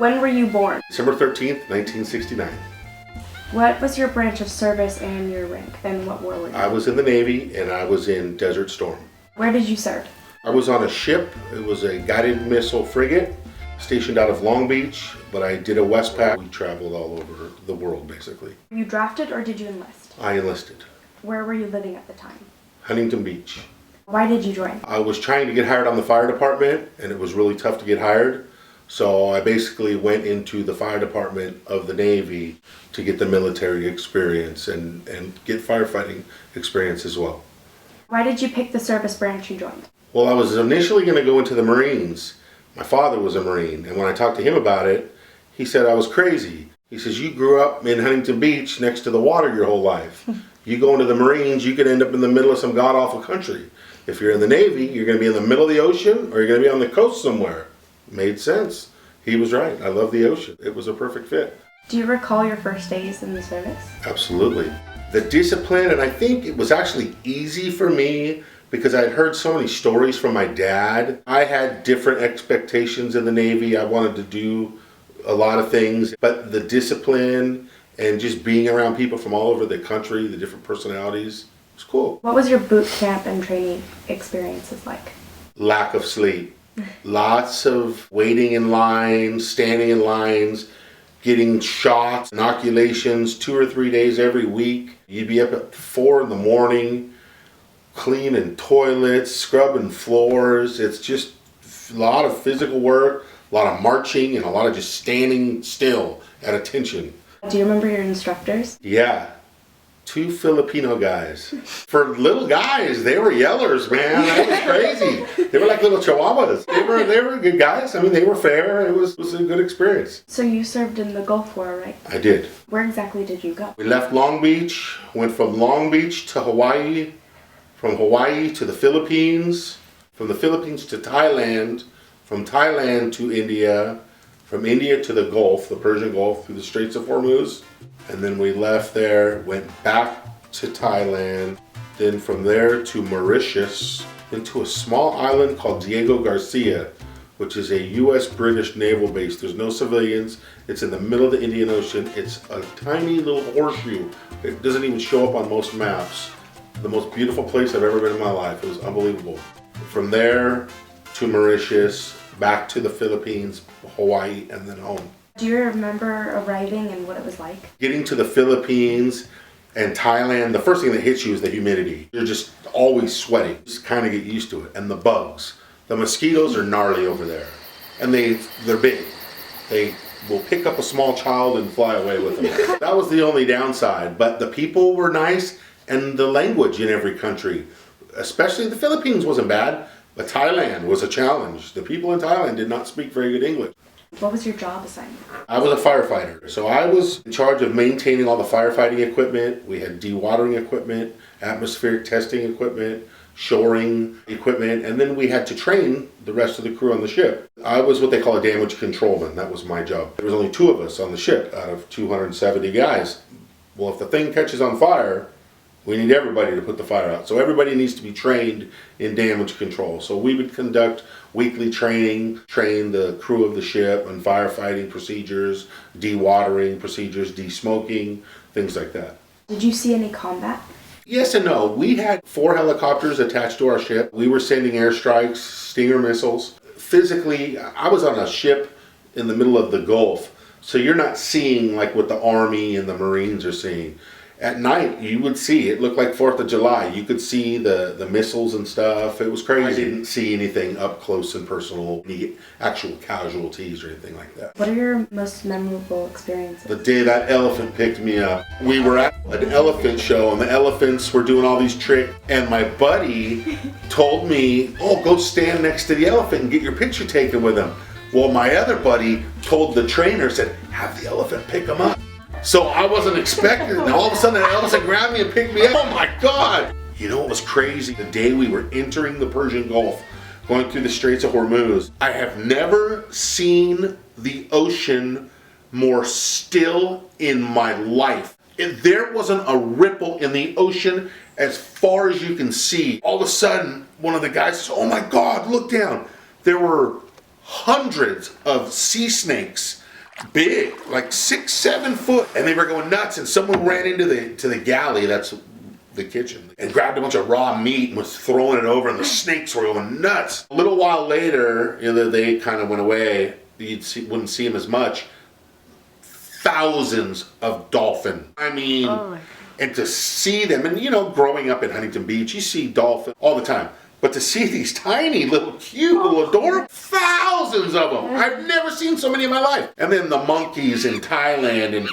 When were you born? December 13th, 1969. What was your branch of service and your rank? And what war were you? I was in the Navy and I was in Desert Storm. Where did you serve? I was on a ship. It was a guided missile frigate stationed out of Long Beach, but I did a Westpac. We traveled all over the world, basically. Were you drafted or did you enlist? I enlisted. Where were you living at the time? Huntington Beach. Why did you join? I was trying to get hired on the fire department, and it was really tough to get hired. So I basically went into the fire department of the Navy to get the military experience and get firefighting experience as well. Why did you pick the service branch you joined? Well, I was initially going to go into the Marines. My father was a Marine, and when I talked to him about it, he said I was crazy. He says, you grew up in Huntington Beach next to the water your whole life. You go into the Marines, you could end up in the middle of some god-awful country. If you're in the Navy, you're going to be in the middle of the ocean, or you're going to be on the coast somewhere. Made sense. He was right. I love the ocean. It was a perfect fit. Do you recall your first days in the service? Absolutely. The discipline, and I think it was actually easy for me because I had heard so many stories from my dad. I had different expectations in the Navy. I wanted to do a lot of things, but the discipline and just being around people from all over the country, the different personalities, was cool. What was your boot camp and training experiences like? Lack of sleep. Lots of waiting in lines, standing in lines, getting shots, inoculations 2 or 3 days every week. You'd be up at 4 in the morning, cleaning toilets, scrubbing floors. It's just a lot of physical work, a lot of marching, and a lot of just standing still at attention. Do you remember your instructors? Yeah. 2 Filipino guys. For little guys, they were yellers, man. That was crazy. They were like little chihuahuas. They were good guys. I mean, they were fair. It was a good experience. So you served in the Gulf War, right? I did. Where exactly did you go? We left Long Beach, went from Long Beach to Hawaii, from Hawaii to the Philippines, from the Philippines to Thailand, from Thailand to India, from India to the Gulf, the Persian Gulf, through the Straits of Hormuz. And then we left there, went back to Thailand, then from there to Mauritius, then to a small island called Diego Garcia, which is a U.S.-British naval base. There's no civilians. It's in the middle of the Indian Ocean. It's a tiny little horseshoe. It doesn't even show up on most maps. The most beautiful place I've ever been in my life. It was unbelievable. From there to Mauritius, back to the Philippines, Hawaii, and then home. Do you remember arriving and what it was like? Getting to the Philippines and Thailand, the first thing that hits you is the humidity. You're just always sweating. Just kind of get used to it. And the bugs. The mosquitoes are gnarly over there. And they're big. They will pick up a small child and fly away with them. That was the only downside. But the people were nice, and the language in every country, especially the Philippines, wasn't bad. But Thailand was a challenge. The people in Thailand did not speak very good English. What was your job assignment? I was a firefighter. So I was in charge of maintaining all the firefighting equipment. We had dewatering equipment, atmospheric testing equipment, shoring equipment, and then we had to train the rest of the crew on the ship. I was what they call a damage controlman. That was my job. There was only 2 of us on the ship out of 270 guys. Well, if the thing catches on fire, we need everybody to put the fire out. So everybody needs to be trained in damage control. So we would conduct weekly training, train the crew of the ship on firefighting procedures, dewatering procedures, de-smoking, things like that. Did you see any combat? Yes and no. We had 4 helicopters attached to our ship. We were sending airstrikes, Stinger missiles. Physically, I was on a ship in the middle of the Gulf, so you're not seeing like what the Army and the Marines are seeing. At night, you would see, it looked like 4th of July. You could see the missiles and stuff. It was crazy. I didn't see anything up close and personal, any actual casualties or anything like that. What are your most memorable experiences? The day that elephant picked me up, we were at an elephant show and the elephants were doing all these tricks, and my buddy told me, oh, go stand next to the elephant and get your picture taken with him. Well, my other buddy told the trainer, said, have the elephant pick him up. So I wasn't expecting it, and all of a sudden the elephant grabbed me and picked me up. Oh my God! You know what was crazy? The day we were entering the Persian Gulf, going through the Straits of Hormuz, I have never seen the ocean more still in my life. There wasn't a ripple in the ocean as far as you can see. All of a sudden, one of the guys says, oh my God, look down. There were hundreds of sea snakes big, like 6, 7 foot, and they were going nuts. And someone ran into the galley, that's the kitchen, and grabbed a bunch of raw meat and was throwing it over, and the snakes were going nuts. A little while later, they kind of went away. Wouldn't see them as much. Thousands of dolphin. I mean, and to see them, and growing up in Huntington Beach, you see dolphin all the time. But to see these tiny, little, cute, little adorable, thousands of them. I've never seen so many in my life. And then the monkeys in Thailand, and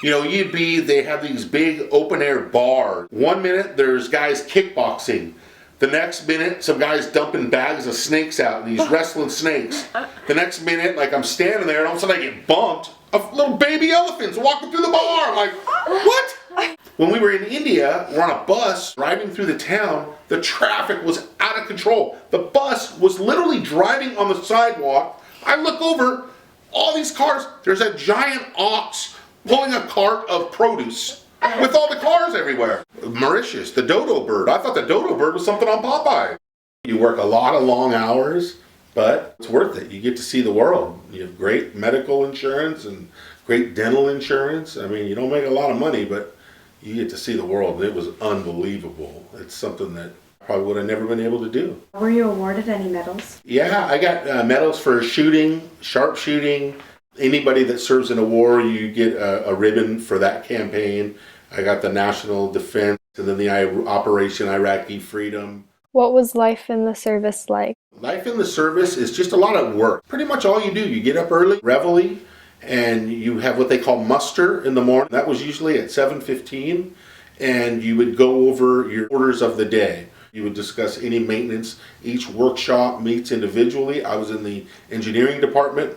they have these big open air bars. One minute there's guys kickboxing. The next minute, some guys dumping bags of snakes out, and these wrestling snakes. The next minute, like I'm standing there, and all of a sudden I get bumped of little baby elephants walking through the bar. I'm like, what? When we were in India, we're on a bus driving through the town. The traffic was out of control. The bus was literally driving on the sidewalk. I look over, all these cars. There's a giant ox pulling a cart of produce with all the cars everywhere. Mauritius, the dodo bird. I thought the dodo bird was something on Popeye. You work a lot of long hours, but it's worth it. You get to see the world. You have great medical insurance and great dental insurance. I mean, you don't make a lot of money, but you get to see the world. It was unbelievable. It's something that I probably would have never been able to do. Were you awarded any medals? Yeah, I got medals for shooting, sharpshooting. Anybody that serves in a war, you get a ribbon for that campaign. I got the National Defense, and then the Operation Iraqi Freedom. What was life in the service like? Life in the service is just a lot of work. Pretty much all you do, you get up early, reveille, and you have what they call muster in the morning. That was usually at 7:15, and you would go over your orders of the day. You would discuss any maintenance. Each workshop meets individually. I was in the engineering department,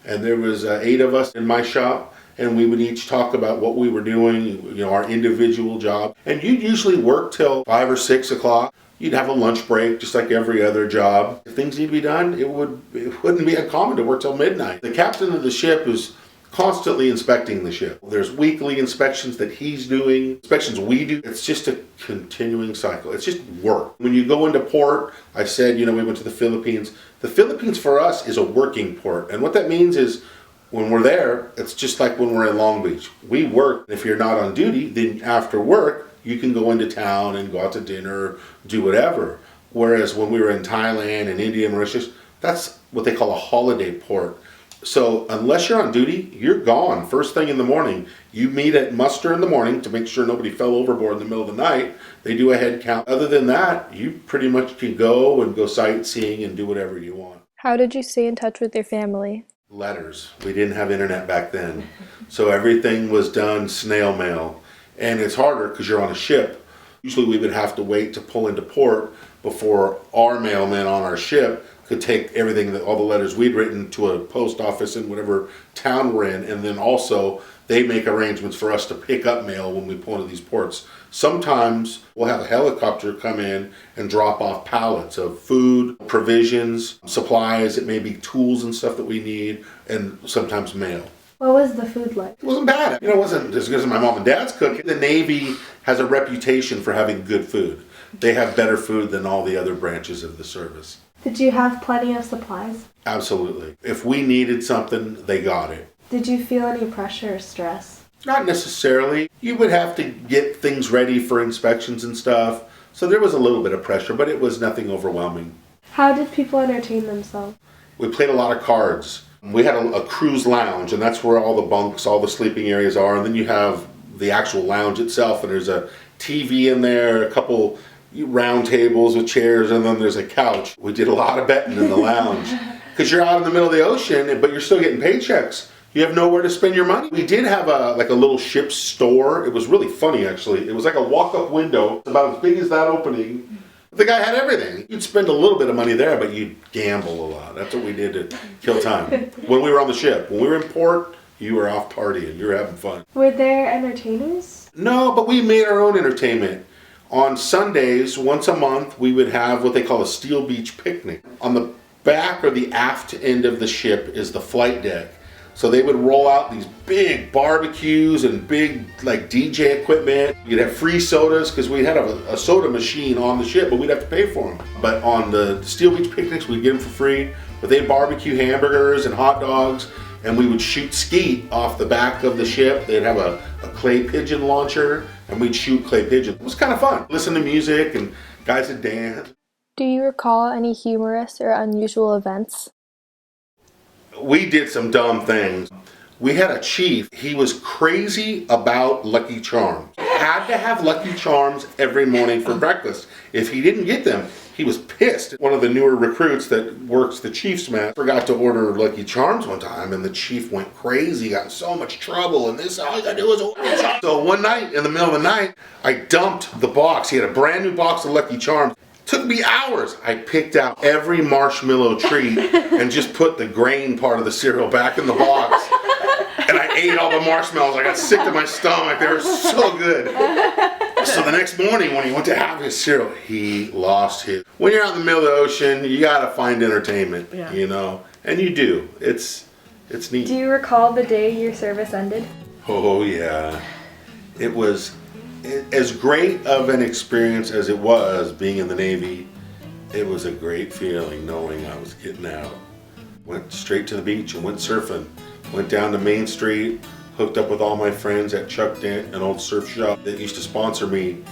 and there was 8 of us in my shop, and we would each talk about what we were doing, our individual job. And you'd usually work till 5 or 6 o'clock. You'd have a lunch break, just like every other job. If things need to be done, it wouldn't be uncommon to work till midnight. The captain of the ship is constantly inspecting the ship. There's weekly inspections that he's doing, inspections we do. It's just a continuing cycle. It's just work. When you go into port, I said, we went to the Philippines. The Philippines for us is a working port. And what that means is when we're there, it's just like when we're in Long Beach. We work. If you're not on duty, then after work, you can go into town and go out to dinner, do whatever. Whereas when we were in Thailand and India and Mauritius, that's what they call a holiday port. So unless you're on duty, you're gone first thing in the morning. You meet at muster in the morning to make sure nobody fell overboard in the middle of the night. They do a head count. Other than that, you pretty much can go sightseeing and do whatever you want. How did you stay in touch with your family? Letters. We didn't have internet back then. So everything was done snail mail. And it's harder because you're on a ship. Usually we would have to wait to pull into port before our mailman on our ship could take everything, all the letters we'd written to a post office in whatever town we're in. And then also they make arrangements for us to pick up mail when we pull into these ports. Sometimes we'll have a helicopter come in and drop off pallets of food, provisions, supplies. It may be tools and stuff that we need, and sometimes mail. What was the food like? It wasn't bad. It wasn't as good as my mom and dad's cooking. The Navy has a reputation for having good food. They have better food than all the other branches of the service. Did you have plenty of supplies? Absolutely. If we needed something, they got it. Did you feel any pressure or stress? Not necessarily. You would have to get things ready for inspections and stuff. So there was a little bit of pressure, but it was nothing overwhelming. How did people entertain themselves? We played a lot of cards. We had a cruise lounge, and that's where all the bunks, all the sleeping areas are. And then you have the actual lounge itself, and there's a TV in there, a couple round tables with chairs, and then there's a couch. We did a lot of betting in the lounge because you're out in the middle of the ocean, but you're still getting paychecks. You have nowhere to spend your money. We did have a little ship store. It was really funny, actually. It was like a walk-up window, about as big as that opening. The guy had everything. You'd spend a little bit of money there, but you'd gamble a lot. That's what we did to kill time. When we were on the ship. When we were in port, you were off partying. You were having fun. Were there entertainers? No, but we made our own entertainment. On Sundays, once a month, we would have what they call a Steel Beach picnic. On the back or the aft end of the ship is the flight deck. So they would roll out these big barbecues and big DJ equipment. You'd have free sodas because we had a soda machine on the ship, but we'd have to pay for them. But on the Steel Beach picnics, we'd get them for free. But they'd barbecue hamburgers and hot dogs, and we would shoot skeet off the back of the ship. They'd have a clay pigeon launcher, and we'd shoot clay pigeons. It was kind of fun. Listen to music, and guys would dance. Do you recall any humorous or unusual events? We did some dumb things. We had a chief. He was crazy about Lucky Charms. Had to have Lucky Charms every morning for breakfast. If he didn't get them, he was pissed. One of the newer recruits that works the chief's mess forgot to order Lucky Charms one time, and the chief went crazy, got in so much trouble, and this, all you gotta do is order Charms. So one night, in the middle of the night, I dumped the box. He had a brand new box of Lucky Charms. Took me hours. I picked out every marshmallow treat and just put the grain part of the cereal back in the box. And I ate all the marshmallows. I got sick to my stomach. They were so good. So the next morning when he went to have his cereal, he lost his. When you're out in the middle of the ocean, you gotta find entertainment, you know? And you do. It's neat. Do you recall the day your service ended? Oh yeah. It was as great of an experience as it was being in the Navy. It was a great feeling knowing I was getting out. Went straight to the beach and went surfing. Went down to Main Street, hooked up with all my friends at Chuck Dent, an old surf shop that used to sponsor me.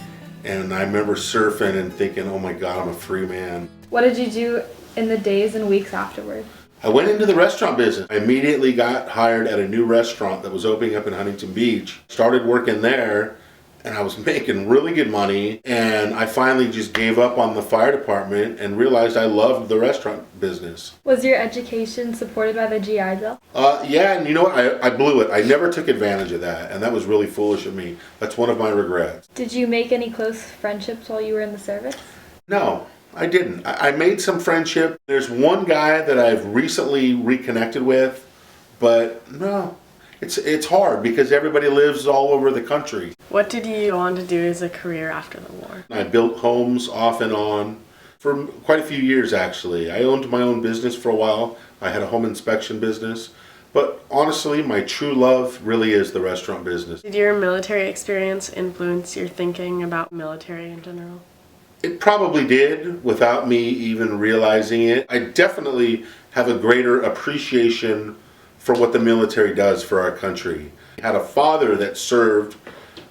And I remember surfing and thinking, oh my God, I'm a free man. What did you do in the days and weeks afterward? I went into the restaurant business. I immediately got hired at a new restaurant that was opening up in Huntington Beach. Started working there, and I was making really good money, and I finally just gave up on the fire department and realized I loved the restaurant business. Was your education supported by the GI Bill? Yeah, and you know what? I blew it. I never took advantage of that, and that was really foolish of me. That's one of my regrets. Did you make any close friendships while you were in the service? No, I didn't. I made some friendship. There's one guy that I've recently reconnected with, but no. It's hard because everybody lives all over the country. What did you go on to do as a career after the war? I built homes off and on for quite a few years, actually. I owned my own business for a while. I had a home inspection business. But honestly, my true love really is the restaurant business. Did your military experience influence your thinking about military in general? It probably did without me even realizing it. I definitely have a greater appreciation for what the military does for our country. I had a father that served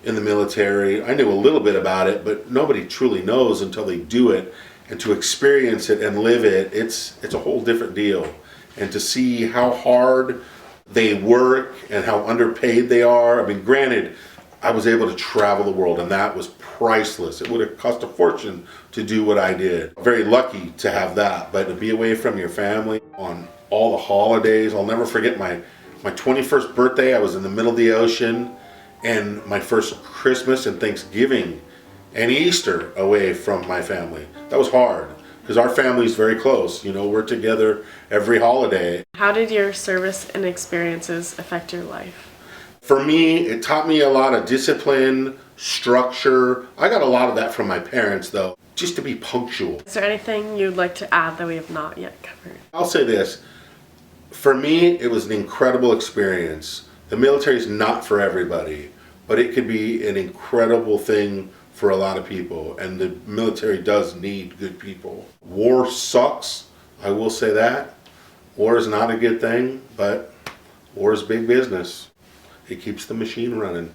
in the military. I knew a little bit about it, but nobody truly knows until they do it. And to experience it and live it, it's a whole different deal. And to see how hard they work and how underpaid they are. I mean, granted, I was able to travel the world, and that was priceless. It would have cost a fortune to do what I did. Very lucky to have that, but to be away from your family on all the holidays. I'll never forget my 21st birthday. I was in the middle of the ocean, and my first Christmas and Thanksgiving and Easter away from my family. That was hard because our family's very close. You know, we're together every holiday. How did your service and experiences affect your life? For me, it taught me a lot of discipline, structure. I got a lot of that from my parents, though, just to be punctual. Is there anything you'd like to add that we have not yet covered? I'll say this. For me, it was an incredible experience. The military is not for everybody, but it could be an incredible thing for a lot of people, and the military does need good people. War sucks, I will say that. War is not a good thing, but war is big business. It keeps the machine running.